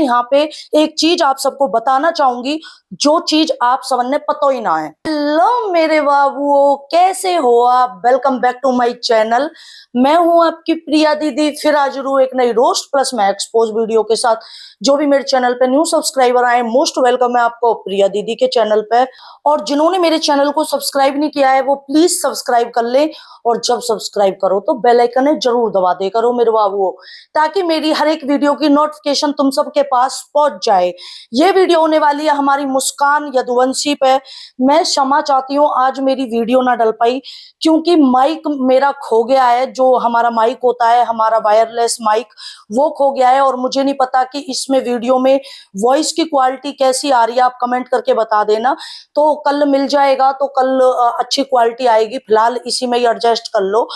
यहाँ पे एक चीज आप सबको बताना चाहूंगी, जो चीज आप सबने पता ही ना है। हेलो मेरे बाबुओ, कैसे हो आप? Welcome back to my channel. मैं हूं आपकी प्रिया दीदी, फिर हाजिर हूं एक नई रोस्ट प्लस मैं एक्सपोज वीडियो के साथ। जो भी मेरे चैनल पे न्यू सब्सक्राइबर आए, मोस्ट वेलकम है आपको प्रिया दीदी के चैनल पे। और जिन्होंने मेरे चैनल को सब्सक्राइब नहीं किया है वो प्लीज सब्सक्राइब कर ले, और जब सब्सक्राइब करो तो बेल आइकन है जरूर दबा दे करो मेरे बाबुओ, ताकि मेरी हर एक वीडियो की नोटिफिकेशन तुम सबके पास पहुंच जाए। ये वीडियो होने वाली है हमारी मुस्कान यदुवंशी पे। मैं क्षमा चाहती हूँ आज मेरी वीडियो ना डल पाई, क्योंकि माइक मेरा खो गया है। जो हमारा माइक होता है, हमारा वायरलेस माइक, वो खो गया है। और मुझे नहीं पता कि इसमें वीडियो में वॉइस की क्वालिटी कैसी आ रही है, आप कमेंट करके बता देना। तो कल मिल जाएगा, तो कल अच्छी क्वालिटी आएगी। फिलहाल इसी में ही एडजस्ट कर लो।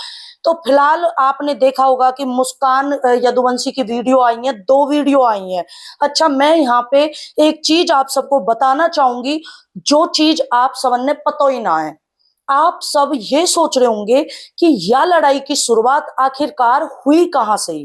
तो फिलहाल आपने देखा होगा कि मुस्कान यदुवंशी की वीडियो आई है, 2 वीडियो आई हैं। अच्छा, मैं यहाँ पे एक चीज आप सबको बताना चाहूंगी, जो चीज आप सबने पता ही ना है। आप सब ये सोच रहे होंगे कि यह लड़ाई की शुरुआत आखिरकार हुई कहां से,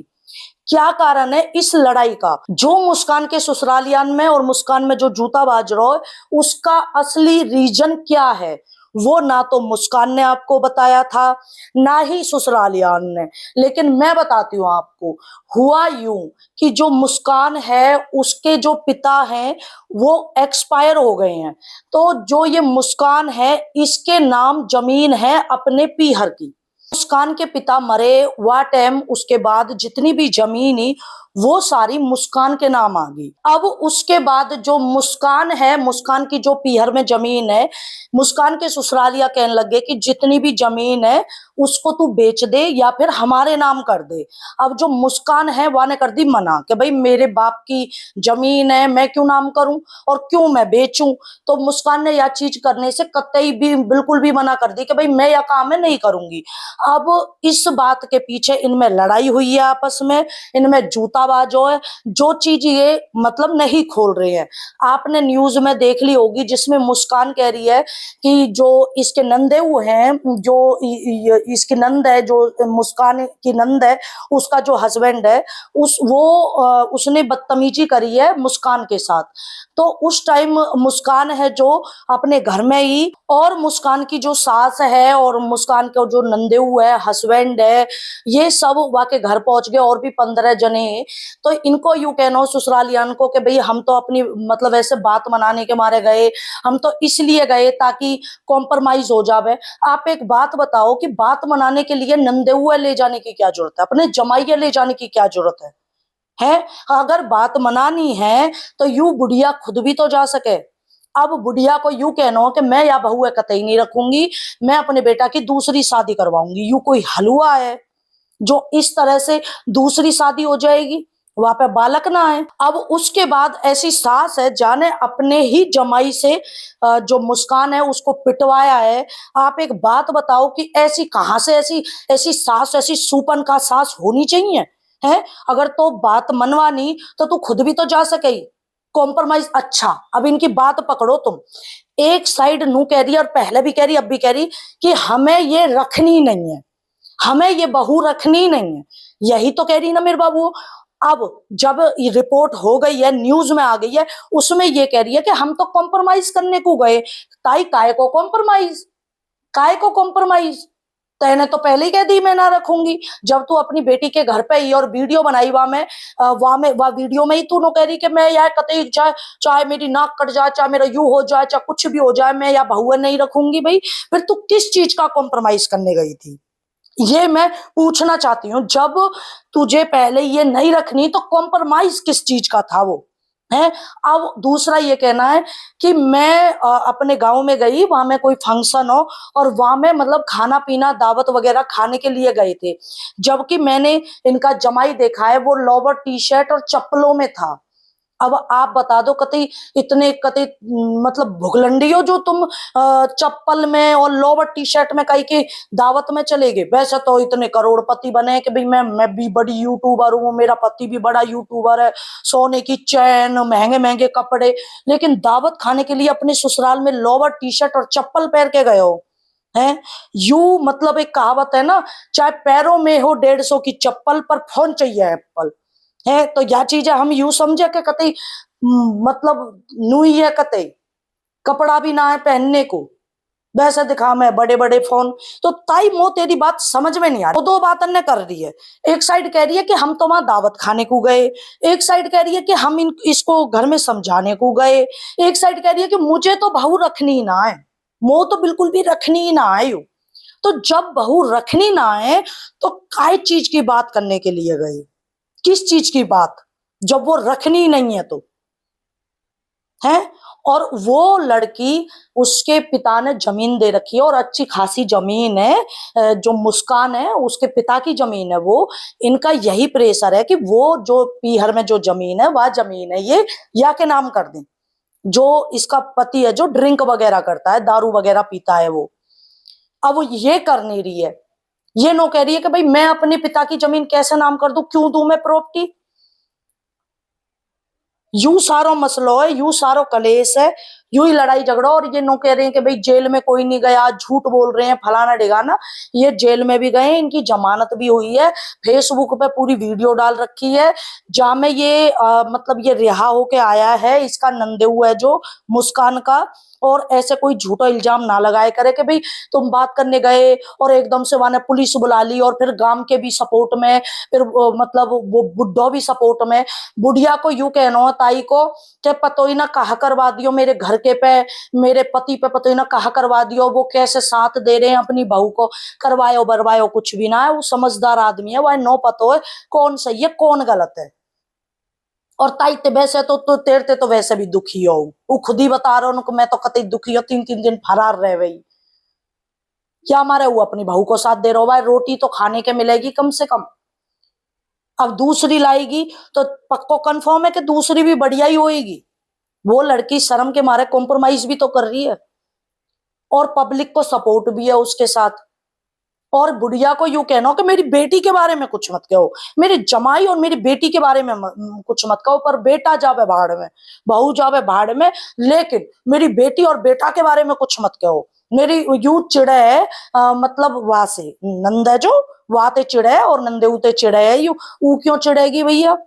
क्या कारण है इस लड़ाई का। जो मुस्कान के ससुरालियान में और मुस्कान में जो जूता बाज रहा है, उसका असली रीजन क्या है, वो ना तो मुस्कान ने आपको बताया था, ना ही ससुरालियान ने। लेकिन मैं बताती हूँ आपको। हुआ यूं कि जो मुस्कान है, उसके जो पिता हैं वो एक्सपायर हो गए हैं। तो जो ये मुस्कान है, इसके नाम जमीन है अपने पीहर की। मुस्कान के पिता मरे, वह टाइम उसके बाद जितनी भी जमीन ही वो सारी मुस्कान के नाम आ गई। अब उसके बाद जो मुस्कान है, मुस्कान की जो पीहर में जमीन है, मुस्कान के ससुरालिया कहने लगे कि जितनी भी जमीन है उसको तू बेच दे या फिर हमारे नाम कर दे। अब जो मुस्कान है वह ने कर दी मना कि भाई मेरे बाप की जमीन है, मैं क्यों नाम करूं और क्यों मैं बेचूं। तो मुस्कान ने यह चीज करने से कतई भी बिल्कुल भी मना कर दी कि भाई मैं यह काम है नहीं करूंगी। अब इस बात के पीछे इनमें लड़ाई हुई है आपस में, इनमें जूताबाजो है। जो चीज ये मतलब नहीं खोल रहे हैं, आपने न्यूज में देख ली होगी, जिसमें मुस्कान कह रही है कि जो इसके नंदेऊ हैं, जो इसकी नंद है, जो मुस्कान की नंद है, उसका जो हस्बैंड है, उसने बदतमीजी करी है मुस्कान के साथ। तो उस टाइम मुस्कान है जो अपने घर में ही, और मुस्कान की जो सास है और मुस्कान का जो नंदेऊ है, हस्बैंड है, ये सब वहां के घर पहुंच गए, और भी 15 जने हैं। तो इनको यूं कहना हो ससुरालियान को कि भाई हम तो अपनी मतलब ऐसे बात मनाने के मारे गए, हम तो इसलिए गए ताकि कॉम्प्रोमाइज हो जावे। आप एक बात बताओ कि बात मनाने के लिए नंदेउआ ले जाने की क्या जरूरत है, अपने जमाइया ले जाने की क्या जरूरत है? अगर बात मनानी है तो यूं बुढ़िया खुद भी तो जा सके। अब बुढ़िया को यूं कहना हो कि मैं या बहू कतई नहीं रखूंगी, मैं अपने बेटा की दूसरी शादी करवाऊंगी, यूं कोई हलवा है जो इस तरह से दूसरी शादी हो जाएगी, वहां पे बालक ना है। अब उसके बाद ऐसी सास है जाने अपने ही जमाई से जो मुस्कान है उसको पिटवाया है। आप एक बात बताओ कि ऐसी कहां से ऐसी ऐसी सास, ऐसी सूपन का सास होनी चाहिए है? अगर तो बात मनवानी तो तू खुद भी तो जा सके कॉम्प्रोमाइज। अच्छा, अब इनकी बात पकड़ो तुम। एक साइड नू कह रही है, और पहले भी कह रही, अब भी कह रही कि हमें ये रखनी नहीं है, हमें ये बहू रखनी नहीं है। यही तो कह रही ना मेरे बाबू। अब जब ये रिपोर्ट हो गई है, न्यूज में आ गई है, उसमें ये कह रही है कि हम तो कॉम्प्रोमाइज करने को गए। ताई काय को कॉम्प्रोमाइज, काय को कॉम्प्रोमाइज? तैने तो पहले ही कह दी मैं ना रखूंगी। जब तू अपनी बेटी के घर पे ही और वीडियो बनाई वहां वीडियो में ही तू नो कह रही कि मैं यार कतई चाहे चाहे मेरी नाक कट जाए, चाहे मेरा यू हो जाए, चाहे कुछ भी हो जाए, मैं या बहुआ नहीं रखूंगी। भाई फिर तू किस चीज का कॉम्प्रोमाइज करने गई थी, ये मैं पूछना चाहती हूँ। जब तुझे पहले ये नहीं रखनी तो कॉम्प्रोमाइज किस चीज का था वो है? अब दूसरा ये कहना है कि मैं अपने गांव में गई, वहां में कोई फंक्शन हो और वहां में मतलब खाना पीना दावत वगैरह खाने के लिए गए थे, जबकि मैंने इनका जमाई देखा है वो लोवर टी शर्ट और चप्पलों में था। अब आप बता दो, कतई इतने कतई मतलब भुगलंडी हो जो तुम चप्पल में और लोवर टी शर्ट में कहीं की दावत में चले गए। वैसे तो इतने करोड़पति बने कि भाई मैं भी बड़ी यूट्यूबर हूँ, मेरा पति भी बड़ा यूट्यूबर है, सोने की चैन, महंगे महंगे कपड़े, लेकिन दावत खाने के लिए अपने ससुराल में लोवर टी शर्ट और चप्पल पहन के गए हो है? यू मतलब एक कहावत है ना, चाहे पैरों में हो 150 की चप्पल पर फोन चाहिए एप्पल। है। तो यह चीज हम यूं समझे कि कतई मतलब नुई है, कतई कपड़ा भी ना है पहनने को, वैसे दिखा मैं बड़े बड़े फोन। तो ताई मो तेरी बात समझ में नहीं आ रही। तो दो बात अन्य कर रही है, एक साइड कह रही है कि हम तो वहां दावत खाने को गए, एक साइड कह रही है कि हम इसको घर में समझाने को गए, एक साइड कह रही है कि मुझे तो बहू रखनी ही ना है, मो तो बिल्कुल भी रखनी ही ना है। तो जब बहू रखनी ना है तो काय चीज की बात करने के लिए गए, किस चीज की बात, जब वो रखनी ही नहीं है तो है। और वो लड़की, उसके पिता ने जमीन दे रखी है और अच्छी खासी जमीन है, जो मुस्कान है उसके पिता की जमीन है वो। इनका यही प्रेशर है कि वो जो पीहर में जो जमीन है वह जमीन है ये या के नाम कर दें। जो इसका पति है जो ड्रिंक वगैरह करता है, दारू वगैरह पीता है, वो अब वो ये कर नहीं रही है। ये नो कह रही है कि भाई मैं अपने पिता की जमीन कैसे नाम कर दूं, क्यों दूं मैं प्रॉपर्टी। यूं सारो मसलो है, यूं सारो कलेश है, यूं ही लड़ाई झगड़ा। और ये नो कह रहे हैं कि भाई जेल में कोई नहीं गया, झूठ बोल रहे हैं फलाना ढिगाना। ये जेल में भी गए, इनकी जमानत भी हुई है, फेसबुक पे पूरी वीडियो डाल रखी है जहां में ये मतलब ये रिहा होके आया है, इसका नंदेऊ है जो मुस्कान का। और ऐसे कोई झूठा इल्जाम ना लगाए करे कि भाई तुम बात करने गए और एकदम से वहां ने पुलिस बुला ली, और फिर गांव के भी सपोर्ट में, फिर मतलब वो बुड्ढो भी सपोर्ट में। बुढ़िया को यूं कहना है ताई को कि पतो ही ना कहा करवा दियो मेरे घर के पे, मेरे पति पे पतो ही ना कहा करवा दियो, वो कैसे साथ दे रहे हैं अपनी बहू को, करवायो बरवायो कुछ भी ना है। वो समझदार आदमी है, वह नो पतो है कौन सही है कौन गलत है। और ताई ते वैसे तो तेरते तो वैसे भी दुखी हो, वो खुद ही बता रहे उनको, मैं तो कतई दुखी हो, 3-3 दिन फरार रह गई। क्या मारे वो अपनी बहू को साथ दे रहा हो, भाई रोटी तो खाने के मिलेगी कम से कम। अब दूसरी लाएगी तो पक्को कंफर्म है कि दूसरी भी बढ़िया ही होएगी। वो लड़की शर्म के मारे कॉम्प्रोमाइज भी तो कर रही है, और पब्लिक को सपोर्ट भी है उसके साथ। और बुढ़िया को यूं कहना कि मेरी बेटी के बारे में कुछ मत कहो, मेरे जमाई और मेरी बेटी के बारे में कुछ मत कहो, पर बेटा जावे भाड़ में, बहू जावे भाड़ में, लेकिन मेरी बेटी और बेटा के बारे में कुछ मत कहो। मेरी यूं चिड़े है, मतलब वहां से नंद है जो वाते चिड़े है और नंदे उते चिड़े है, यू ऊ क्यों चिड़ेगी भैया,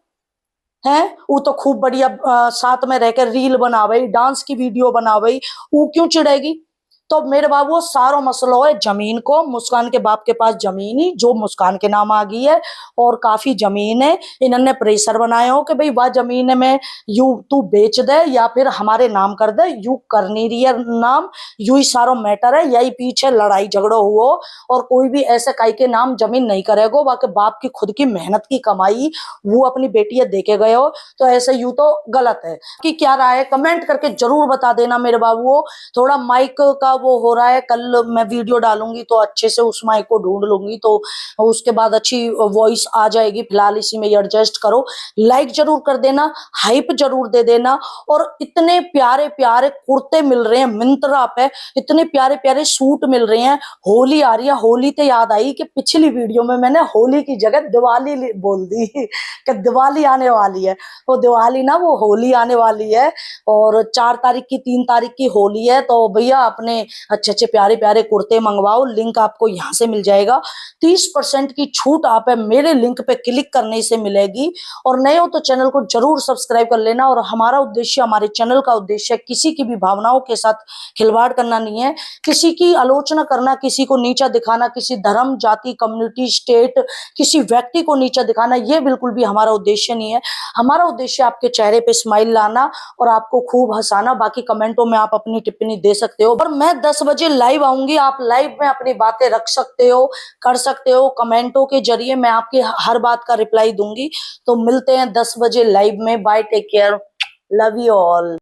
है वो तो खूब बढ़िया साथ में रहकर रील बनावे, डांस की वीडियो बनावे, वो क्यों चिढ़ेगी। तो मेरे बाबू वो सारो मसलो है जमीन को, मुस्कान के बाप के पास जमीन ही जो मुस्कान के नाम आ गई है, और काफी जमीन है। इन्होंने प्रेशर बनाया हो कि भाई वह जमीन में यू तू बेच दे या फिर हमारे नाम कर दे, यू कर नहीं रही है नाम, यू ही सारो मैटर है, यही पीछे लड़ाई झगड़ो हुआ। और कोई भी ऐसे काई के नाम जमीन नहीं करेगा, बाकी बाप की खुद की मेहनत की कमाई वो अपनी बेटी देके गए हो, तो ऐसे यूं तो गलत है। कि क्या राय है कमेंट करके जरूर बता देना मेरे बाबू। थोड़ा माइक का वो हो रहा है, कल मैं वीडियो डालूंगी तो अच्छे से उस माइक को ढूंढ लूंगी, तो उसके बाद अच्छी वॉइस आ जाएगी। फिलहाल इसी में एडजस्ट करो, लाइक जरूर कर देना, हाइप जरूर दे देना। और इतने प्यारे प्यारे कुर्ते मिल रहे हैं मिंत्रा पे, इतने प्यारे प्यारे सूट मिल रहे हैं। होली आ रही है, होली तो याद आई कि पिछली वीडियो में मैंने होली की जगह दिवाली बोल दी कि दिवाली आने वाली है। वो दिवाली ना, वो होली आने वाली है, और 4 तारीख की 3 तारीख की होली है। तो भैया अपने अच्छे अच्छे प्यारे प्यारे कुर्ते मंगवाओ, लिंक आपको यहाँ से मिल जाएगा। 30% की छूट आप मेरे लिंक पे क्लिक करने से मिलेगी। और नए हो तो चैनल को जरूर सब्सक्राइब कर लेना। और हमारा उद्देश्य, हमारे चैनल का उद्देश्य किसी की भी भावनाओं के साथ खिलवाड़ करना नहीं है, किसी की आलोचना करना, किसी को नीचा दिखाना, किसी धर्म जाति कम्युनिटी स्टेट किसी व्यक्ति को नीचा दिखाना, ये बिल्कुल भी हमारा उद्देश्य नहीं है। हमारा उद्देश्य आपके चेहरे पे स्माइल लाना और आपको खूब हंसाना। बाकी कमेंटों में आप अपनी टिप्पणी दे सकते हो। और मैं 10 बजे लाइव आऊंगी, आप लाइव में अपनी बातें रख सकते हो, कर सकते हो। कमेंटों के जरिए मैं आपकी हर बात का रिप्लाई दूंगी। तो मिलते हैं 10 बजे लाइव में। Bye, take care, love you all.